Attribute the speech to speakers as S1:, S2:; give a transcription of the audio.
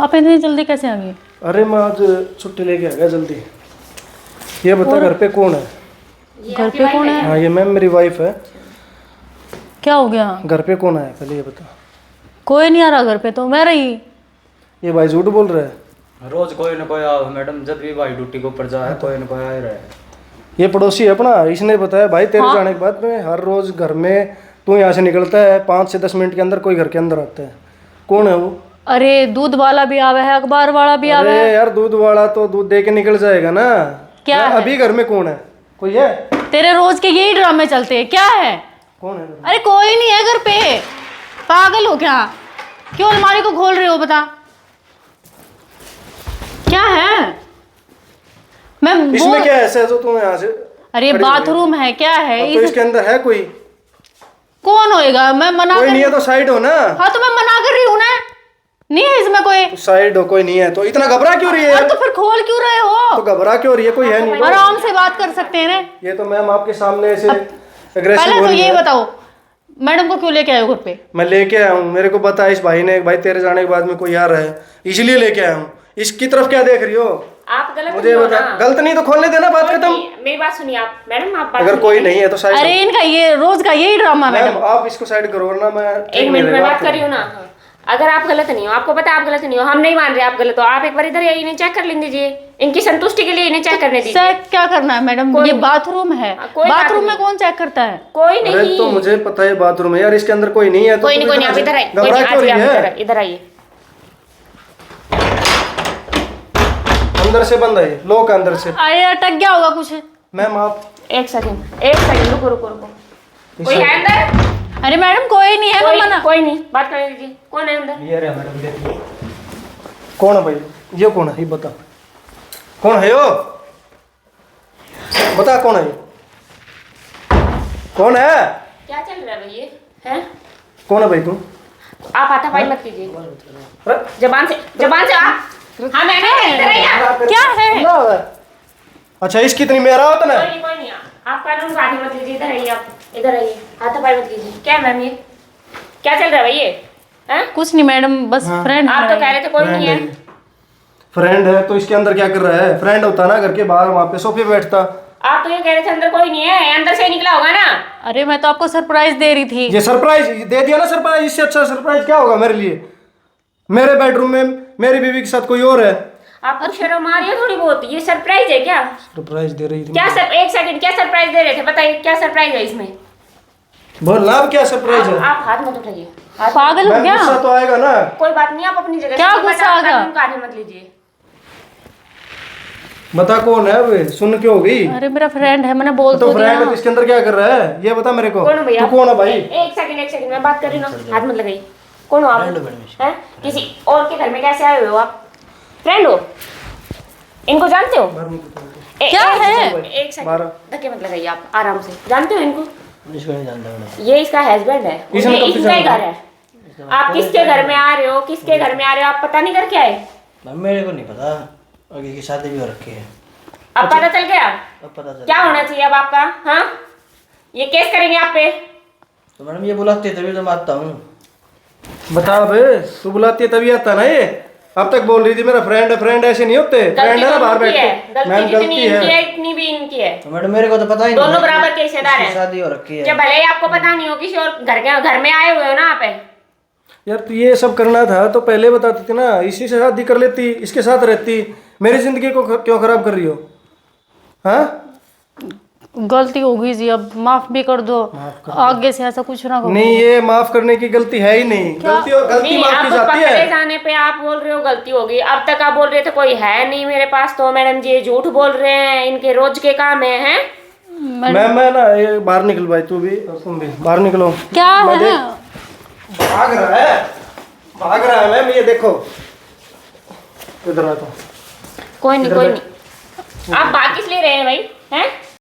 S1: आप इतनी जल्दी कैसे आ गए?
S2: अरे मैं आज छुट्टी लेके आ गया जल्दी। ये बता घर पे कौन है?
S1: घर पे कौन है?
S2: हाँ ये मैम मेरी वाइफ है।
S1: क्या हो गया?
S2: घर पे कौन है पहले ये बता।
S1: कोई नहीं आ रहा घर पे, तो मैं रही।
S2: ये भाई झूठ बोल रहा है।
S3: रोज कोई ना कोई आओ मैडम, जब भी भाई ड्यूटी के ऊपर जाए कोई ना कोई आ ही रहा है।
S2: ये पड़ोसी है अपना, इसने बताया भाई तेरे जाने के बाद में हर रोज घर में तू यहाँ से निकलता है 5 से 10 मिनट के अंदर कोई घर के अंदर आता है। कौन है वो?
S1: अरे दूध वाला भी आवे है, अखबार वाला भी आवे
S2: अरे
S1: है।
S2: यार दूध वाला तो दूध दे के निकल जाएगा ना।
S1: क्या
S2: यार,
S1: है?
S2: अभी घर में कौन है? कोई है?
S1: तेरे रोज के यही ड्रामे चलते हैं, क्या है?
S2: कौन है घर में?
S1: अरे कोई नहीं है घर पे। पागल हो क्या? क्यों अलमारी को खोल रहे हो? बता क्या है? मैं
S2: इसमें क्या ऐसा है जो तुम यहाँ से?
S1: अरे बाथरूम है, क्या है?
S2: तो इसके अंदर है कोई?
S1: कौन होएगा? मैं मना
S2: कोई
S1: कर
S2: नहीं है तो साइड हो ना।
S1: हाँ तो मैं मना कर रही हूँ ना, नहीं है इसमें कोई।
S2: साइड हो, कोई नहीं है तो इतना घबरा क्यों रही है?
S1: तो फिर खोल क्यों रहे हो?
S2: तो घबरा क्यों रही है? कोई है नहीं तो।
S1: आराम से बात कर सकते हैं ना।
S2: ये तो मैम आपके सामने ऐसे
S1: पहले
S2: एग्रेसिव हो
S1: तो
S2: रही
S1: ये
S2: है।
S1: बताओ, मैडम को क्यों लेके आए हो घर पे?
S2: मैं लेके आया हूँ, मेरे को बता इस भाई ने, भाई तेरे जाने के बाद में कोई आ रहा है इसलिए लेके आया हूँ। इसकी तरफ क्या देख रही हो?
S4: आप गलत
S2: मुझे
S4: नहीं हो
S2: बता।
S4: ना।
S2: गलत नहीं तो खोलने देना, बात खत्म।
S4: मेरी बात सुनिए आप मैडम, आप बात
S2: अगर
S4: सुनिए।
S2: कोई नहीं है तो साइड
S1: अरे इनका ये रोज का यही ड्रामा मैडम।
S2: मैम आप इसको साइड करो वरना मैं
S4: एक मिनट में बात कर रही हूँ ना। अगर आप गलत नहीं हो, आपको पता है आप गलत नहीं हो, हम नहीं मान रहे आप गलत हो, आप एक बार इधर आइए, इन्हें चेक कर लेने दीजिए। इनकी संतुष्टि के लिए इन्हें चेक करने दीजिए।
S1: चेक क्या करना है मैडम?
S4: कोई
S1: ये
S4: नहीं।
S1: बाथरूम है,
S4: कोई बात
S1: बाथरूम में
S4: नहीं।
S1: कौन चेक करता है?
S4: कोई
S2: अरे
S4: नहीं।
S2: तो मुझे पता है बाथरूम है यार, इसके अंदर कोई नहीं है तो
S4: कोई नहीं, कोई नहीं, आप इधर आइए, कोई
S2: घबरा
S4: नहीं,
S2: क्यों
S4: आज
S2: रही
S4: आप
S2: है?
S4: इधर आइए।
S2: अंदर से बंद है, लॉक है अंदर से।
S1: अरे अटक गया होगा कुछ।
S2: मैम आप
S4: एक सेकंड रुको रुको रुको। कोई है अंदर?
S1: अरे मैडम कोई नहीं है, मैं मना।
S4: कोई नहीं, बात करने दीजिए। कौन है अंदर?
S2: ये रहा मैडम, देखिए कौन है भाई? ये कौन है? ये बता कौन है? यो बता कौन है? ये कौन है?
S4: क्या चल रहा है भाई? ये हैं?
S2: कौन है भाई तू?
S4: आप हाथापाई मत कीजिए,
S2: अरे
S4: जबान से आप। हाँ मैंने इधर आइए आप।
S1: क्या है?
S2: अच्छा इसकी इतनी मेरा होता ना।
S4: कोई नहीं आप कानून का हाथ मत लीजिए, इधर आइए आप, इधर आइए, हाथापाई मत कीजिए। क्या मैम ये क्या चल रहा है भाई? ये हैं?
S1: कुछ नहीं मैडम, बस फ्रेंड।
S4: आप तो कह रहे थे कोई नहीं है।
S2: फ्रेंड है तो इसके अंदर क्या कर रहा है? फ्रेंड होता ना घर के बाहर वहाँ पे सोफे पे बैठता।
S4: आप तो ये कह रहे थे अंदर कोई नहीं है, अंदर से निकला होगा ना।
S1: अरे मैं तो आपको सरप्राइज दे रही थी।
S2: ये सरप्राइज दे दिया ना। सरप्राइज इससे अच्छा सरप्राइज क्या होगा मेरे लिए? मेरे बेडरूम में मेरी बीवी के साथ कोई और है।
S4: आपको शर्म आ रही है थोड़ी बहुत? ये सरप्राइज है क्या?
S2: सरप्राइज दे रही थी
S4: क्या एक सेकंड, क्या सरप्राइज दे रहे थे? बताइए क्या सरप्राइज है इसमें?
S2: बोल ना, अब क्या सरप्राइज है?
S4: आप हाथ मत उठाइए। हाथ-
S1: पागल हो
S2: मैम,
S1: क्या?
S2: गुस्सा तो आएगा ना।
S4: कोई बात नहीं, आप अपनी जगह
S1: क्या
S4: से-
S1: गुस्सा
S4: आप
S1: आ गया?
S4: कानून का हाथ मत लीजिए।
S2: बता कौन है? वे सुन क्यों हो गई?
S1: अरे मेरा फ्रेंड है, मैंने बोल
S2: तो
S1: तो
S2: फ्रेंड
S1: दिया।
S2: है, इसके अंदर क्या कर रहा है ये बता मेरे को।
S4: कौन हो भैया?
S2: तू कौन है भाई?
S4: एक सेकंड मैं बात कर रही हूँ ना, हाथ मत लगाइए। कौन हो आप? हैं? किसी और के घर में कैसे आए हुए हो आप? फ्रेंड हो? इनको जानते हो?
S1: क्या है?
S4: एक सेकंड, धक्के मत लगाइए आप, आराम से। जानते हो इनको?
S3: इसको नहीं जानता मैडम।
S4: ये इसका हस्बैंड है,
S2: इसने कब से
S4: इसका ही
S2: जाना?
S4: घर है। आप किसके घर में आ रहे हो, किसके घर में आ रहे हो, आप पता नहीं करके आए?
S3: मैम मेरे को नहीं पता, आगे की शादी भी हो रखी है।
S4: अब पता चल गया?
S3: अब पता चला।
S4: क्या होना चाहिए अब आपका? हाँ, ये केस करेंगे आप पे।
S3: तो मैडम ये बुलाते तभी तो मैं आता हूँ।
S2: बता बे, तू बुलाती है तभी आता ना ये। अब तक बोल रही थी मेरा फ्रेंड है, फ्रेंड ऐसे नहीं होते। फ्रेंड
S4: गलती
S2: है ना
S4: तो
S2: बाहर
S4: इनकी है,
S2: बैठते। मैम
S4: गलती जितनी
S2: गलती
S4: इनकी
S2: है।
S4: है इतनी भी इनकी है।
S3: तो मैडम मेरे को तो पता ही नहीं।
S4: दोनों बराबर के हिस्सेदार हैं।
S3: इसकी शादी हो रखी है।
S4: जब भले ही आपको पता नहीं हो, किसी और घर में आए हुए हो ना आप।
S2: यार तू ये सब करना था तो पहले बताती थी ना, इसी से शादी कर लेती, इसके साथ रहती। मेरी जिंदगी को क्यों खराब कर रही हो? हाँ
S1: गलती हो गई जी, अब माफ भी कर दो। आगे से ऐसा कुछ ना करो।
S2: नहीं, ये माफ करने की गलती है ही नहीं। गलती
S4: नहीं,
S2: माफ की
S4: आप
S2: जाती
S4: पकड़े
S2: है।
S4: जाने पे आप बोल रहे हो गलती होगी। अब तक आप बोल रहे थे कोई है नहीं मेरे पास, तो मैडम जी ये झूठ बोल रहे हैं, इनके रोज के काम है, हैं?
S2: मैं ना ये बाहर निकल भाई, तू भी और तुम भी बाहर निकलो।
S1: क्या
S2: मैं
S1: है?
S2: भाग रहा है मैम, ये देखो इधर आ तो।
S4: कोई नहीं आप भाग किस लिए रहे हैं भाई? हैं?